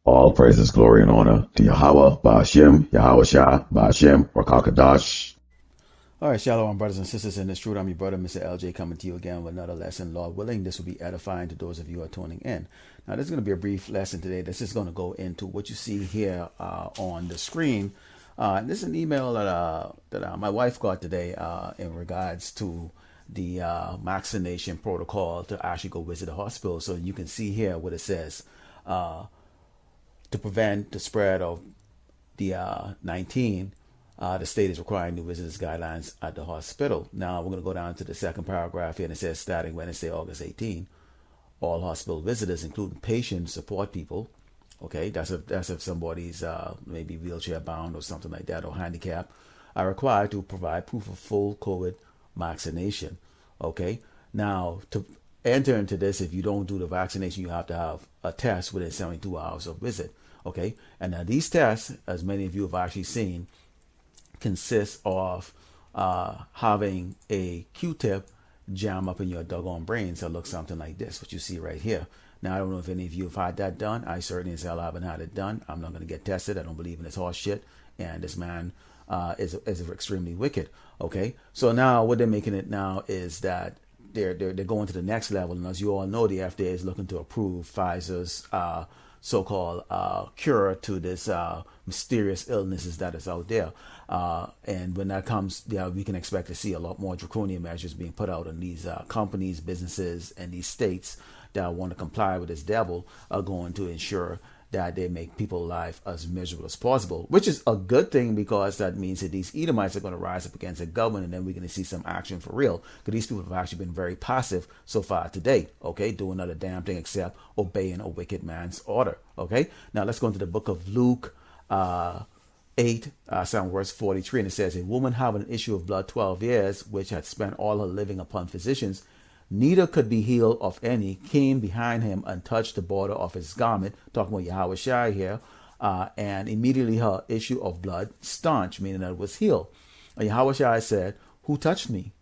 All praises, glory, and honor to Yahawah Bahasham Yahawashi Rakakadash. All right, shalom, brothers and sisters in this truth. I'm your brother, Mr. LJ, coming to you again with another lesson. Lord willing, this will be edifying to those of you who are tuning in. Now, this is going to be a brief lesson today. This is going to go into what you see here on the screen. This is an email that my wife got today in regards to the vaccination protocol to actually go visit the hospital. So you can see here what it says. To prevent the spread of the 19, the state is requiring new visitors guidelines at the hospital. Now we're going to go down to the second paragraph here, and it says starting Wednesday, August 18, all hospital visitors, including patients, support people. Okay, that's if somebody's maybe wheelchair bound or something like that, or handicapped, are required to provide proof of full COVID vaccination. Okay, now to enter into this, if you don't do the vaccination, you have to have a test within 72 hours of visit. Okay, and now these tests, as many of you have actually seen, consist of having a Q-tip jam up in your doggone brain. So it looks something like this, what you see right here. Now, I don't know if any of you have had that done. I certainly as hell haven't had it done. I'm not going to get tested. I don't believe in this horse shit. And this man is extremely wicked. Okay, so now what they're making it now is that they're going to the next level. And as you all know, the FDA is looking to approve Pfizer's so-called cure to this mysterious illnesses that is out there. And when that comes, we can expect to see a lot more draconian measures being put out on these companies, businesses, and these states that want to comply with this devil are going to ensure that they make people's life as miserable as possible, which is a good thing because that means that these Edomites are going to rise up against the government, and then we're going to see some action for real. Because these people have actually been very passive so far today, okay, doing another damn thing except obeying a wicked man's order, okay. Now let's go into the book of Luke 8, verse 43, and it says, a woman having an issue of blood 12 years, which had spent all her living upon physicians, neither could be healed of any, came behind him and touched the border of his garment, talking about Yahawah here, and immediately her issue of blood staunch, meaning that it was healed. And Yahawah said, who touched me?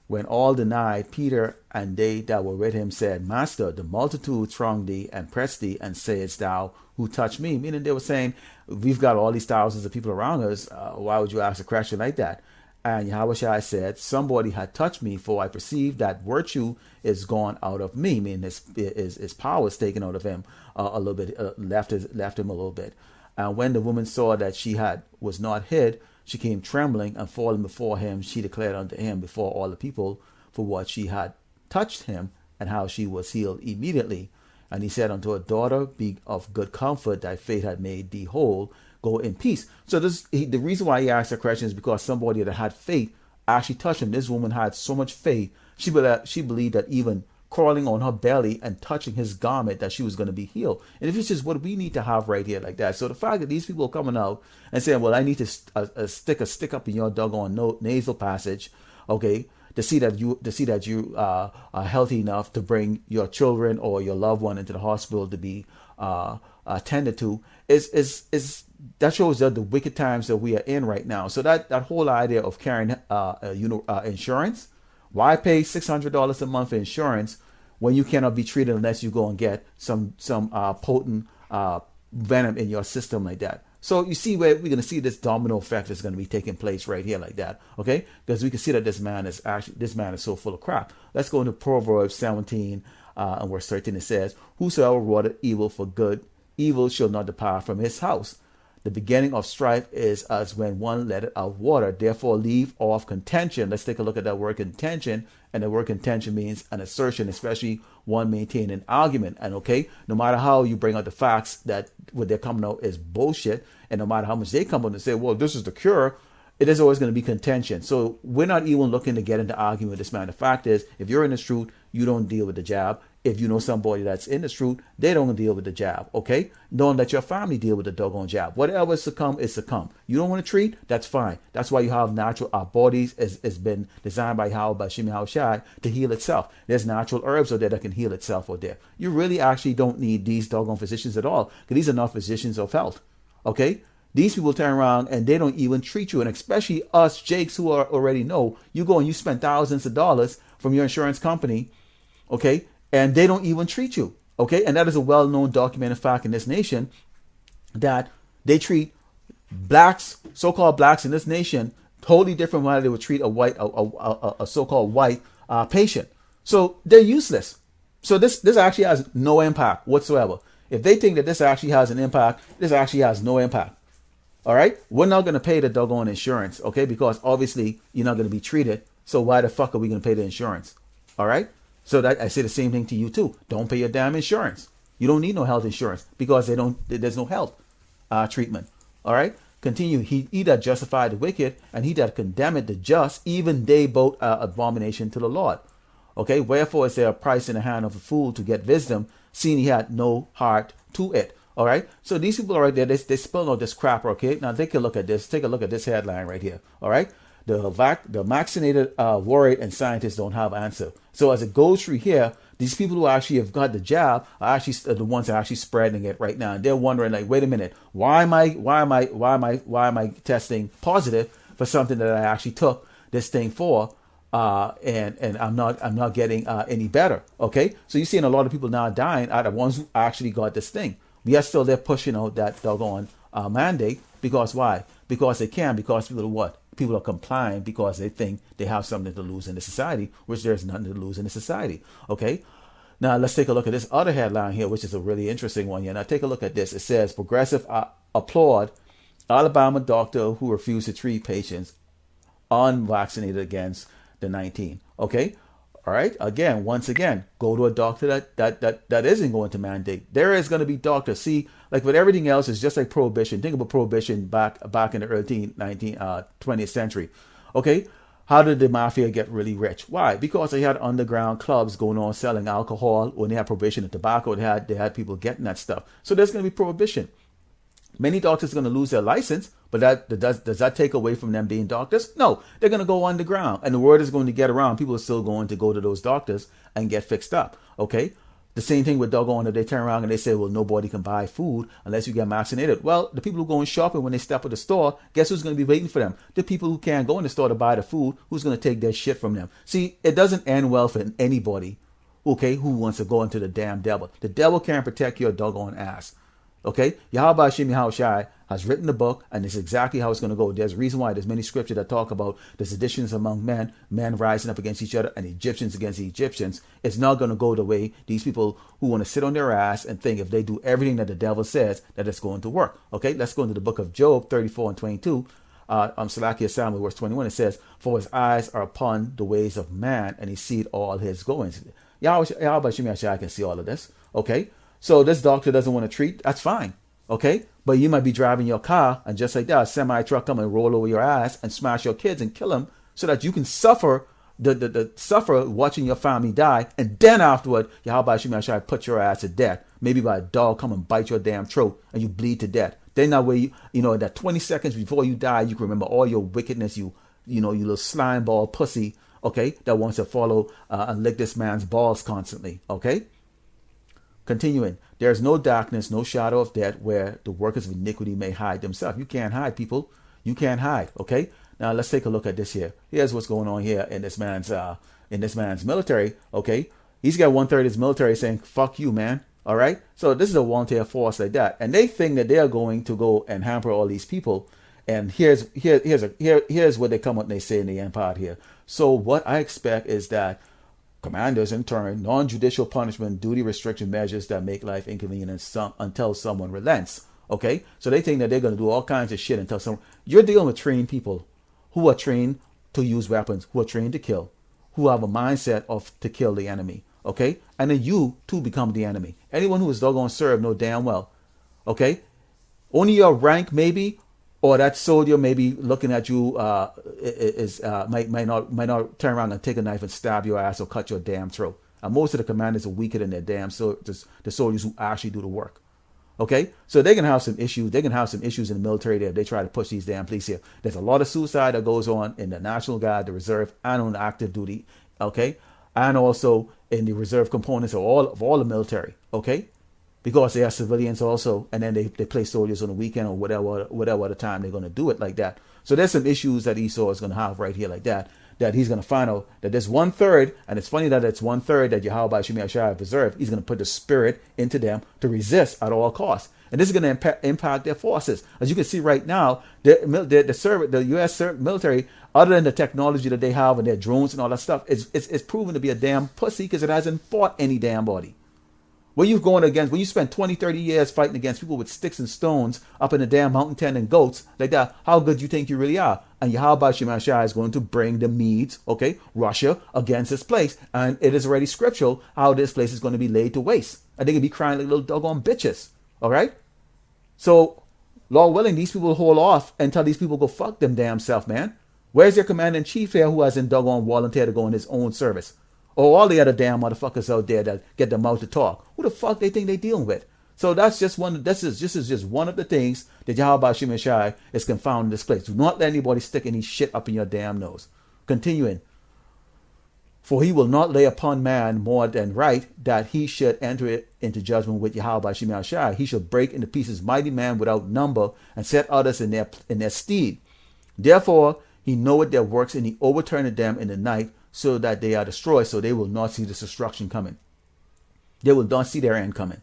When all denied, Peter and they that were with him said, Master, the multitude thronged thee and pressed thee, and sayest thou, who touched me? Meaning they were saying, we've got all these thousands of people around us. Why would you ask a question like that? And Yahawah said, somebody had touched me, for I perceive that virtue is gone out of me, meaning his power is taken out of him a little bit, left him a little bit. And when the woman saw that she was not hid, she came trembling and falling before him. She declared unto him before all the people for what she had touched him, and how she was healed immediately. And he said unto her, daughter, be of good comfort, thy faith had made thee whole. Go in peace. So the reason why he asked that question is because somebody that had faith actually touched him. This woman had so much faith. She believed that even crawling on her belly and touching his garment, that she was going to be healed. And if it's just what we need to have right here like that. So the fact that these people are coming out and saying, well, I need to stick a stick up in your doggone nasal passage, okay, to see that you are healthy enough to bring your children or your loved one into the hospital to be attended to, is that shows the wicked times that we are in right now. So that whole idea of carrying insurance, why pay $600 a month for insurance when you cannot be treated unless you go and get some potent venom in your system like that? So you see where we're going to see this domino effect is going to be taking place right here like that, okay? Because we can see that this man is so full of crap. Let's go into Proverbs 17 and verse 13. It says, whosoever wrought evil for good, evil shall not depart from his house. The beginning of strife is as when one letteth out water. Therefore leave off contention. Let's take a look at that word contention. And the word contention means an assertion, especially one maintaining an argument. And okay, no matter how you bring out the facts that what they're coming out is bullshit, and no matter how much they come out and say, well, this is the cure, it is always going to be contention. So we're not even looking to get into argument with this man. The fact is, if you're in this truth, you don't deal with the jab. If you know somebody that's in this truth, they don't deal with the jab, okay? Don't let your family deal with the doggone jab. Whatever is to come, is to come. You don't want to treat, that's fine. That's why you have natural, our bodies has been designed by Yahawah Bahasham Yahawashi to heal itself. There's natural herbs out there that can heal itself out there. You really actually don't need these doggone physicians at all, because these are not physicians of health, okay? These people turn around and they don't even treat you. And especially us Jakes who already know, you go and you spend thousands of dollars from your insurance company, okay? And they don't even treat you, okay? And that is a well-known documented fact in this nation. that they treat blacks, so-called blacks in this nation, totally different from how they would treat a white, a so-called white patient. So they're useless. So this actually has no impact whatsoever. If they think that this actually has an impact, this actually has no impact. All right, we're not going to pay the doggone insurance, okay? Because obviously you're not going to be treated. So why the fuck are we going to pay the insurance? All right. So that I say the same thing to you too. Don't pay your damn insurance. You don't need no health insurance because there's no health treatment. All right. Continue. He that justified the wicked and he that condemned the just, even they both are abomination to the Lord. Okay. Wherefore is there a price in the hand of a fool to get wisdom, seeing he had no heart to it. All right. So these people right there, they spill all this crap. Okay. Now take a look at this. Take a look at this headline right here. All right. The vaccinated, worried, and scientists don't have an answer. So as it goes through here, these people who actually have got the jab are actually the ones that are actually spreading it right now. And they're wondering, like, wait a minute, why am I testing positive for something that I actually took this thing for, and I'm not getting any better. Okay, so you're seeing a lot of people now dying are the ones who actually got this thing. We are still there pushing out that doggone mandate because why? Because they can. Because people are what? People are complying because they think they have something to lose in the society, which there's nothing to lose in the society. Okay. Now let's take a look at this other headline here, which is a really interesting one here. Now take a look at this. It says progressive applaud Alabama doctor who refused to treat patients unvaccinated against the 19. Okay. All right. Again, once again, go to a doctor that isn't going to mandate. There is going to be doctors. See, like with everything else, it's just like prohibition. Think about prohibition back in the early 20th century. Okay. How did the mafia get really rich? Why? Because they had underground clubs going on selling alcohol. When they had prohibition of tobacco, they had people getting that stuff. So there's going to be prohibition. Many doctors are going to lose their license, but does that take away from them being doctors? No, they're going to go underground, and the word is going to get around. People are still going to go to those doctors and get fixed up. Okay, the same thing with doggone. If they turn around and they say, well, nobody can buy food unless you get vaccinated. Well, the people who go in shopping when they step at the store, guess who's going to be waiting for them? The people who can't go in the store to buy the food. Who's going to take their shit from them? See, it doesn't end well for anybody. Okay, who wants to go into the damn devil? The devil can't protect your doggone ass. Okay, Yahawah Bahasham Yahawashi has written the book, and it's exactly how it's going to go. There's a reason why there's many scriptures that talk about the seditions among men rising up against each other, and Egyptians against the Egyptians. It's not going to go the way these people who want to sit on their ass and think if they do everything that the devil says, that it's going to work. Okay, let's go into the book of Job 34 and 22. Salakia Samuel, verse 21, it says, for his eyes are upon the ways of man, and he seeth all his goings. Yahawah Bahasham Yahawashi can see all of this. Okay. So this doctor doesn't want to treat, that's fine, okay? But you might be driving your car and just like that, a semi-truck come and roll over your ass and smash your kids and kill them so that you can suffer suffer watching your family die, and then afterward, Yahawah Bahasham Yahawashi put your ass to death, maybe by a dog come and bite your damn throat and you bleed to death. Then that way, you know, that 20 seconds before you die, you can remember all your wickedness, you little slime ball pussy, okay, that wants to follow and lick this man's balls constantly, okay? Continuing, there is no darkness, no shadow of death where the workers of iniquity may hide themselves. You can't hide, people. You can't hide. Okay. Now let's take a look at this here. Here's what's going on here in this man's military. Okay. He's got 1/3 of his military saying, "Fuck you, man." All right. So this is a volunteer force like that, and they think that they are going to go and hamper all these people. And here's what they come up and they say in the end part here. So what I expect is that commanders, in turn, non-judicial punishment, duty restriction measures that make life inconvenient until someone relents. Okay? So they think that they're going to do all kinds of shit until someone... You're dealing with trained people who are trained to use weapons, who are trained to kill, who have a mindset to kill the enemy. Okay? And then you, too, become the enemy. Anyone who is doggone served know damn well. Okay? Only your rank, maybe, or that soldier maybe looking at you might not turn around and take a knife and stab your ass or cut your damn throat. And most of the commanders are weaker than their damn the soldiers who actually do the work. Okay, so they can have some issues. They can have some issues in the military there if they try to push these damn police here. There's a lot of suicide that goes on in the National Guard, the Reserve, and on active duty. Okay, and also in the reserve components of all the military. Okay. Because they are civilians also, and then they play soldiers on the weekend or whatever other time they're going to do it like that. So there's some issues that Esau is going to have right here like that that he's going to find out that there's 1/3, and it's funny that it's 1/3 that Yahawah Bahasham Yahawashi preserved. He's going to put the spirit into them to resist at all costs. And this is going to impact their forces. As you can see right now, the U.S. military, other than the technology that they have and their drones and all that stuff, it's proven to be a damn pussy because it hasn't fought any damn body. When you're going against, when you spend 20, 30 years fighting against people with sticks and stones up in the damn mountain tent and goats like that, how good do you think you really are? And Yahawah Bahasham Yahawashi is going to bring the Medes, okay, Russia, against this place. And it is already scriptural how this place is going to be laid to waste. And they're going to be crying like little doggone bitches. All right? So, Lord willing, these people will hold off until these people go fuck them damn self, man. Where's their commander-in-chief here who hasn't doggone volunteered to go in his own service? Or all the other damn motherfuckers out there that get their mouth to talk. Who the fuck they think they dealing with? So that's just one. This is just one of the things that Yahawah Bahasham Yahawashi is confounding this place. Do not let anybody stick any shit up in your damn nose. Continuing. For he will not lay upon man more than right, that he should enter into judgment with Yahawah Bahasham Yahawashi. He shall break into pieces mighty man without number, and set others in their stead. Therefore he knoweth their works, and he overturneth them in the night, so that they are destroyed, so they will not see this destruction coming. They will not see their end coming.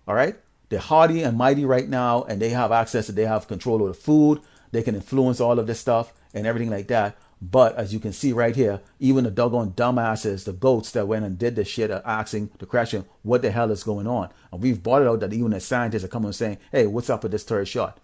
All right? They're hardy and mighty right now, and they have access, they have control over the food. They can influence all of this stuff and everything like that. But as you can see right here, even the doggone dumbasses, the goats that went and did this shit are asking the question, what the hell is going on? And we've brought it out that even the scientists are coming and saying, hey, what's up with this third shot?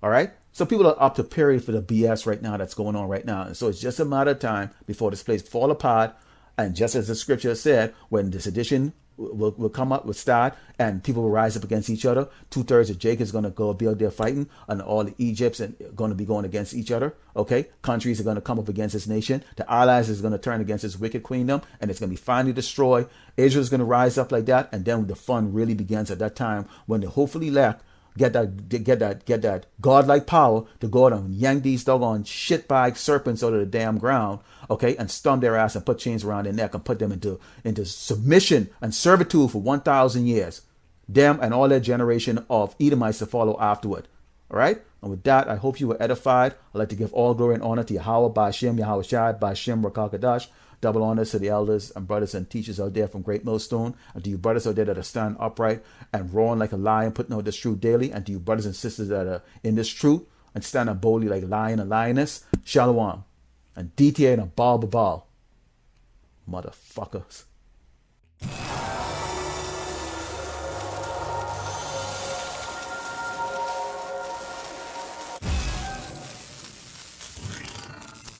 All right? So people are up to period for the BS right now that's going on right now. And so it's just a matter of time before this place fall apart. And just as the scripture said, when the sedition will come up, will start, and people will rise up against each other. 2/3 of Jacob is going to go be out there fighting, and all the Egypts are going to be going against each other. Okay, countries are going to come up against this nation. The allies is going to turn against this wicked queendom, and it's going to be finally destroyed. Israel is going to rise up like that, and then the fun really begins at that time when the hopefully elect get that godlike power to go out and yank these doggone shitbag serpents out of the damn ground, okay, and stun their ass and put chains around their neck and put them into submission and servitude for 1,000 years. Them and all their generation of Edomites to follow afterward. All right? And with that, I hope you were edified. I'd like to give all glory and honor to Yahawah Bahasham Yahawashi, Bahasham Rakakadash. Double honors to the elders and brothers and teachers out there from Great Millstone, and to you brothers out there that are standing upright and roaring like a lion, putting out this truth daily, and to you brothers and sisters that are in this truth and standing boldly like a lion and lioness. Shalom. And DTA and a ball, motherfuckers.